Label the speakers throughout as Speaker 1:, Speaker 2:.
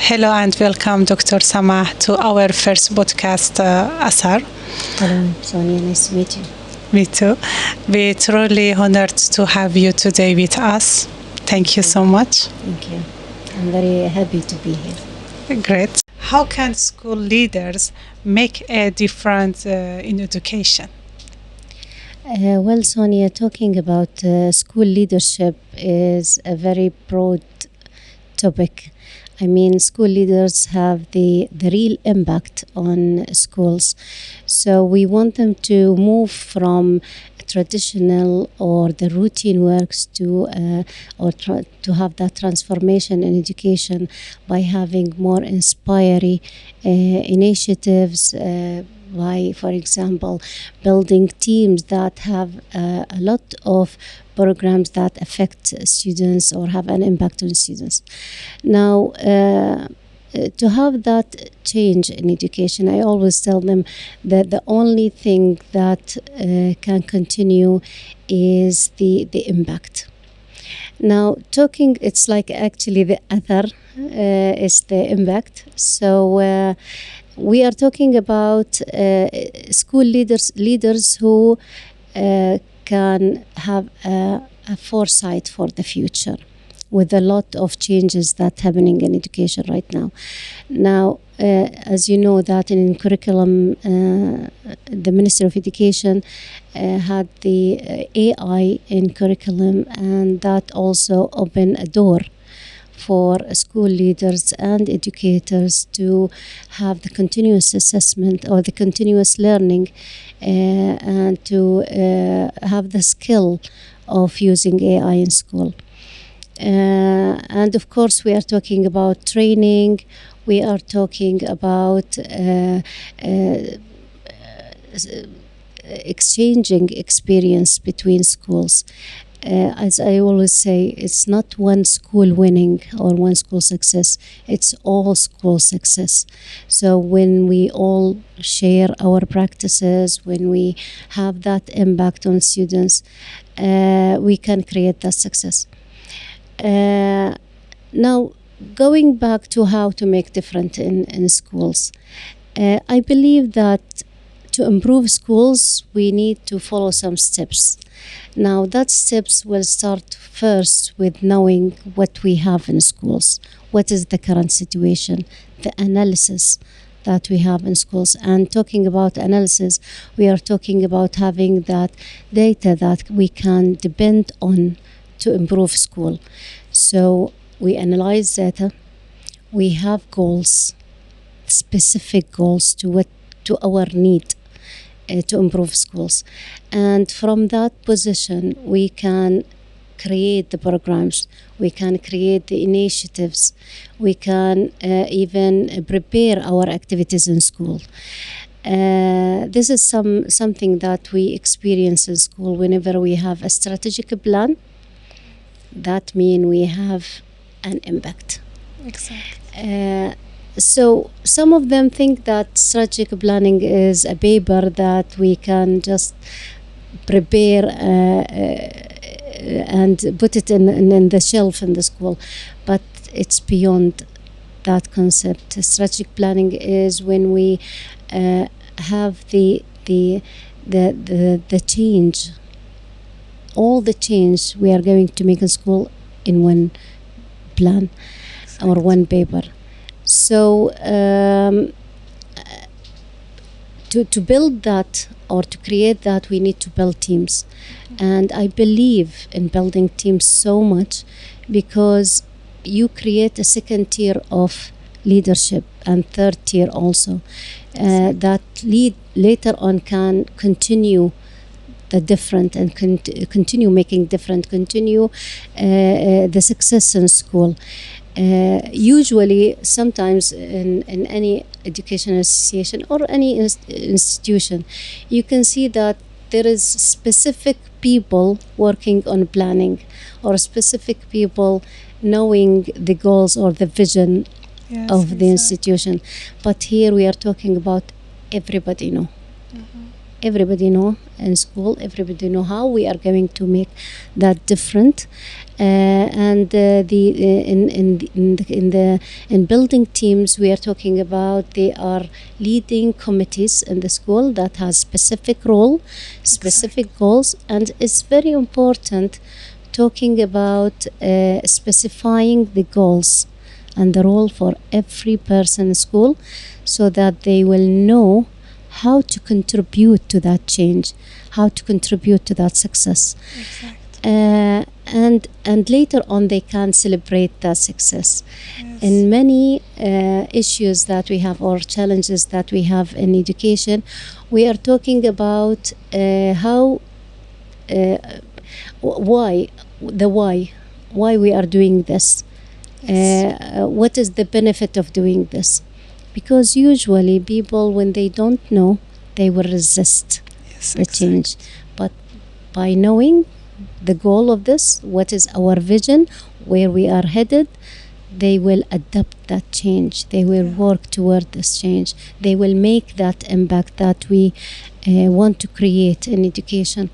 Speaker 1: Hello and welcome, Dr. Samah, to our first podcast, Athar.
Speaker 2: Hello, Sonia. Nice to meet you.
Speaker 1: Me too. We're truly honored to have you today with us. Thank you so much.
Speaker 2: Thank you. I'm very happy to be here.
Speaker 1: Great. How can school leaders make a difference in education?
Speaker 2: Well, Sonia, talking about school leadership is a very broad topic. I mean, school leaders have the real impact on schools. So we want them to move from traditional or the routine works to have that transformation in education by having more inspiring initiatives, by, for example, building teams that have a lot of programs that affect students or have an impact on students. Now, to have that change in education, I always tell them that the only thing that can continue is the impact. Now, it's like actually the Athar is the impact. So we are talking about school leaders who can have a foresight for the future with a lot of changes that happening in education right now. Now, as you know that in curriculum, the Ministry of Education had the AI in curriculum, and that also opened a door for school leaders and educators to have the continuous assessment or the continuous learning and to have the skill of using AI in school. And of course, we are talking about training. We are talking about exchanging experience between schools. As I always say, it's not one school winning or one school success, it's all school success. So when we all share our practices, when we have that impact on students, we can create that success. Now, going back to how to make difference in schools, I believe that to improve schools, we need to follow some steps. Now, that steps will start first with knowing what we have in schools. What is the current situation? The analysis that we have in schools. And talking about analysis, we are talking about having that data that we can depend on to improve school. So we analyze data. We have goals, specific goals to our need to improve schools. And from that position, we can create the programs, we can create the initiatives, we can even prepare our activities in school. This is something that we experience in school. Whenever we have a strategic plan, that means we have an impact.
Speaker 1: Exactly.
Speaker 2: So some of them think that strategic planning is a paper that we can just prepare and put it in the shelf in the school, but it's beyond that concept. Strategic planning is when we have the change, all the change we are going to make in school in one plan or one paper. So to build that or to create that, we need to build teams. And I believe in building teams so much because you create a second tier of leadership and third tier also that later on can continue the different and continue making different, continue the success in school. Usually, sometimes in any educational association or any institution, you can see that there is specific people working on planning or specific people knowing the goals or the vision of the institution. But here we are talking about everybody know. everybody know in school, everybody know how we are going to make that different. And the in building teams, we are talking about they are leading committees in the school that has specific role, specific goals, and it's very important talking about specifying the goals and the role for every person in school, so that they will know how to contribute to that change, how to contribute to that success.
Speaker 1: Exactly.
Speaker 2: And later on they can celebrate that success.
Speaker 1: Yes.
Speaker 2: In many issues that we have, or challenges that we have in education, we are talking about how why we are doing this.
Speaker 1: Yes.
Speaker 2: What is the benefit of doing this? Because usually people, when they don't know, they will resist
Speaker 1: Yes,
Speaker 2: the
Speaker 1: exactly.
Speaker 2: change. But by knowing the goal of this, what is our vision, where we are headed, they will adapt that change. They will work toward this change. They will make that impact that we want to create in education.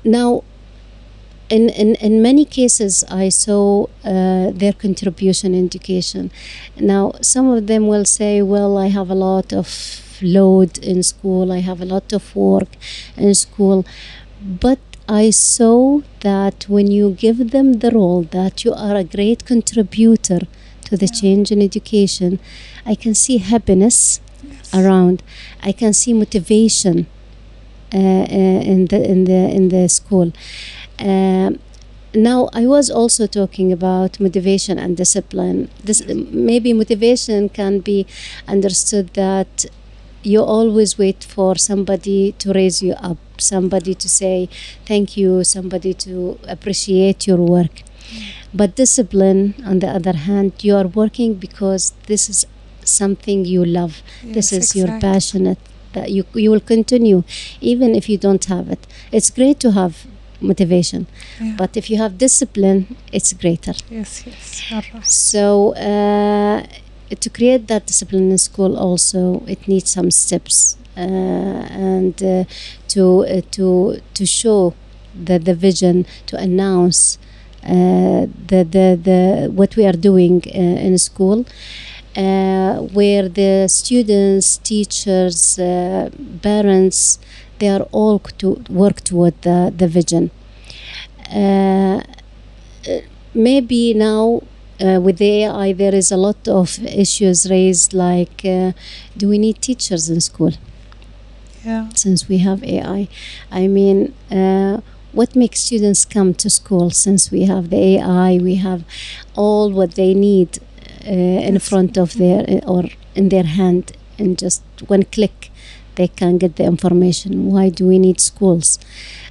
Speaker 2: Now, in many cases, I saw their contribution in education. Now, some of them will say, well, I have a lot of load in school, I have a lot of work in school. But I saw that when you give them the role that you are a great contributor to the change in education, I can see happiness around. I can see motivation in the school. Now, I was also talking about motivation and discipline. This maybe motivation can be understood that you always wait for somebody to raise you up, somebody to say thank you, somebody to appreciate your work. But discipline, on the other hand, you are working because this is something you love. This is your
Speaker 1: exactly.
Speaker 2: passionate, that you will continue even if you don't have it. It's great to have motivation, but if you have discipline, it's greater.
Speaker 1: Yes, you're right.
Speaker 2: So to create that discipline in school also, it needs some steps, and to show the vision, to announce the what we are doing in school, where the students, teachers, parents, they are all to work toward the vision. Maybe now with the AI there is a lot of issues raised, like do we need teachers in school? Since we have AI, I mean, what makes students come to school? Since we have the AI, we have all what they need in front of their or in their hand, in just one click they can get the information. Why do we need schools?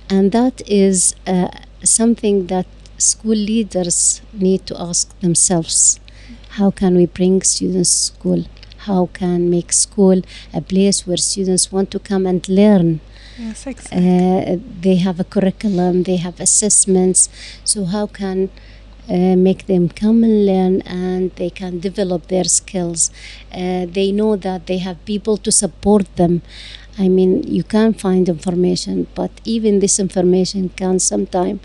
Speaker 2: And that is something that school leaders need to ask themselves. How can we bring students to school? How can make school a place where students want to come and learn?
Speaker 1: Yes, exactly.
Speaker 2: They have a curriculum, they have assessments, so how can make them come and learn, and they can develop their skills. They know that they have people to support them. I mean, you can find information, but even this information can sometimes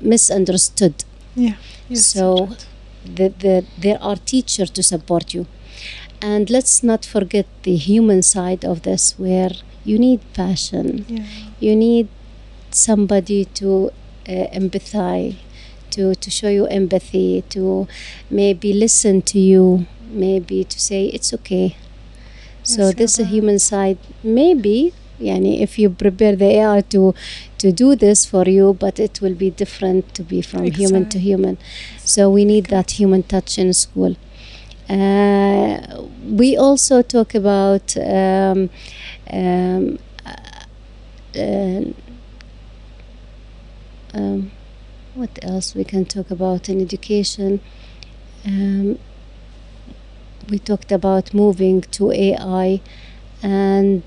Speaker 2: misunderstood.
Speaker 1: Yeah. Yes,
Speaker 2: so there are teachers to support you. And let's not forget the human side of this, where you need passion. You need somebody to empathize, to show you empathy, to maybe listen to you, maybe to say it's okay. So this is a human side. Maybe if you prepare the AI to do this for you, but it will be different to be from human to human. So we need that human touch in school. We also talk about what else we can talk about in education. We talked about moving to AI, and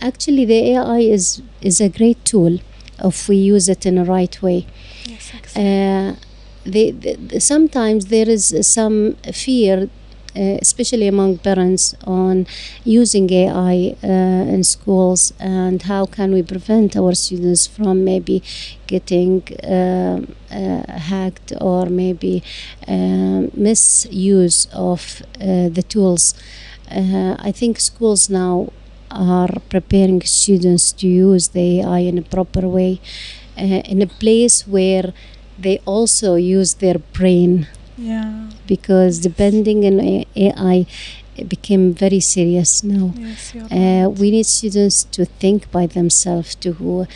Speaker 2: actually the AI is a great tool if we use it in the right way.
Speaker 1: Yes, exactly.
Speaker 2: Sometimes there is some fear especially among parents, on using AI in schools, and how can we prevent our students from maybe getting hacked, or maybe misuse of the tools. I think schools now are preparing students to use the AI in a proper way, in a place where they also use their brain,
Speaker 1: Yeah.
Speaker 2: because depending on AI, it became very serious now.
Speaker 1: Yes, you're right.
Speaker 2: We need students to think by themselves, to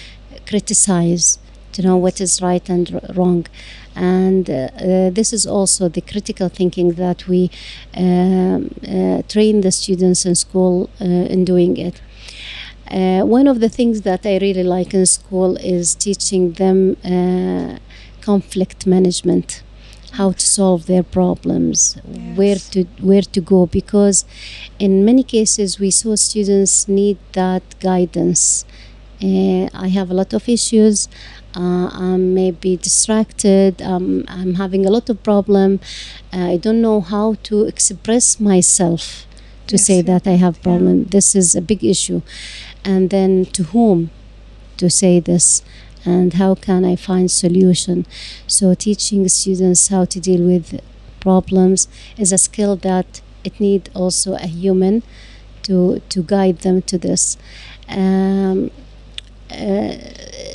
Speaker 2: criticize, to know what is right and wrong. And this is also the critical thinking that we train the students in school in doing it. One of the things that I really like in school is teaching them conflict management, how to solve their problems,
Speaker 1: Yes.
Speaker 2: where to go, because in many cases we saw students need that guidance. I have a lot of issues. I'm maybe distracted. I'm having a lot of problem. I don't know how to express myself to
Speaker 1: Yes,
Speaker 2: say
Speaker 1: you're
Speaker 2: that I have
Speaker 1: right.
Speaker 2: problem. This is a big issue, and then to whom to say this, and how can I find solution. So teaching students how to deal with problems is a skill that it need also a human to guide them to this. Um,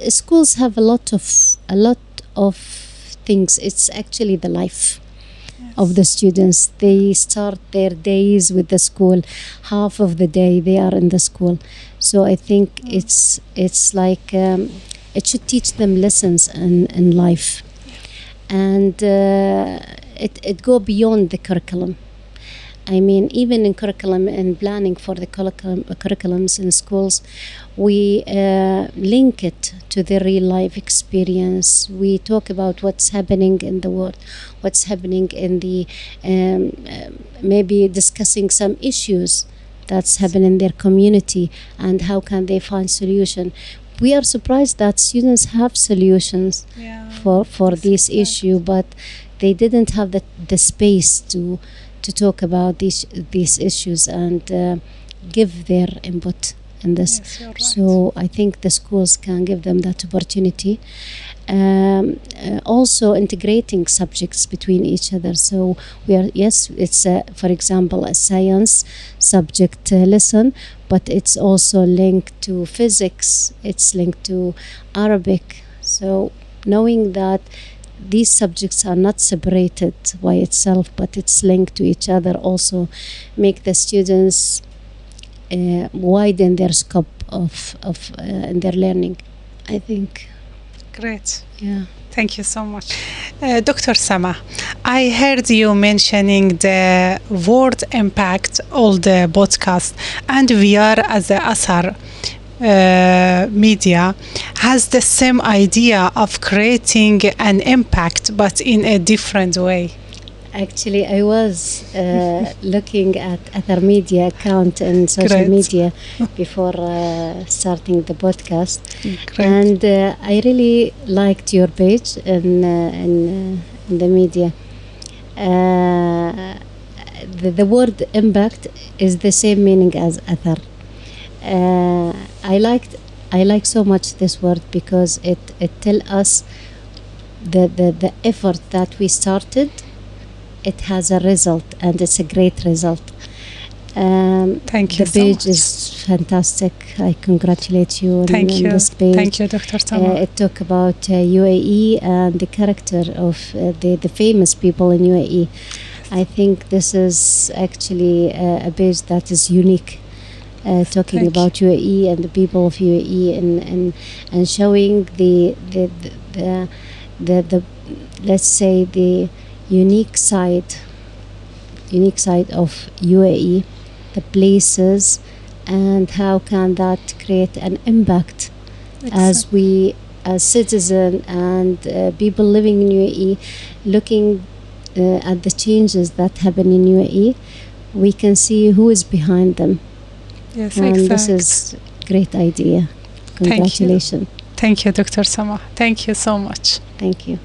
Speaker 2: Schools have a lot of things. It's actually the life of the students. They start their days with the school. Half of the day they are in the school. So I think it's like it should teach them lessons in life, and it go beyond the curriculum. I mean, even in curriculum and planning for the curriculums in schools, we link it to the real life experience. We talk about what's happening in the world, what's happening in the maybe discussing some issues that's happening in their community, and how can they find solution. We are surprised that students have solutions
Speaker 1: Yeah.
Speaker 2: for this issue, but they didn't have the space to talk about these issues and give their input in this.
Speaker 1: Yes, you're right.
Speaker 2: So I think the schools can give them that opportunity. Also integrating subjects between each other. So we are, yes, it's for example a science subject lesson, but it's also linked to physics, it's linked to Arabic. So knowing that these subjects are not separated by itself, but it's linked to each other, also make the students widen their scope of in their learning, I think.
Speaker 1: Great.
Speaker 2: Yeah.
Speaker 1: Thank you so much. Dr. Samah, I heard you mentioning the word impact, all the podcast, and we are as the Athar media has the same idea of creating an impact, but in a different way.
Speaker 2: Actually, I was looking at Athar media account and social
Speaker 1: Great.
Speaker 2: media before starting the podcast,
Speaker 1: Great.
Speaker 2: and I really liked your page in the media. The word impact is the same meaning as Athar. I like so much this word because it tell us the effort that we started. It has a result, and it's a great result.
Speaker 1: Thank you
Speaker 2: The
Speaker 1: so
Speaker 2: page
Speaker 1: much.
Speaker 2: is fantastic. I congratulate you on
Speaker 1: Thank you.
Speaker 2: this page.
Speaker 1: Thank you, Dr. Samah.
Speaker 2: It talk about UAE and the character of the famous people in UAE. I think this is actually a page that is unique, talking
Speaker 1: Thank
Speaker 2: about UAE and the people of UAE, and showing the let's say the unique side of UAE, the places, and how can that create an impact as we as citizen and people living in UAE, looking at the changes that happen in UAE, we can see who is behind them.
Speaker 1: Yes,
Speaker 2: And
Speaker 1: exactly.
Speaker 2: this is great idea. Congratulations.
Speaker 1: Thank you, Dr. Samah. Thank you so much.
Speaker 2: Thank you.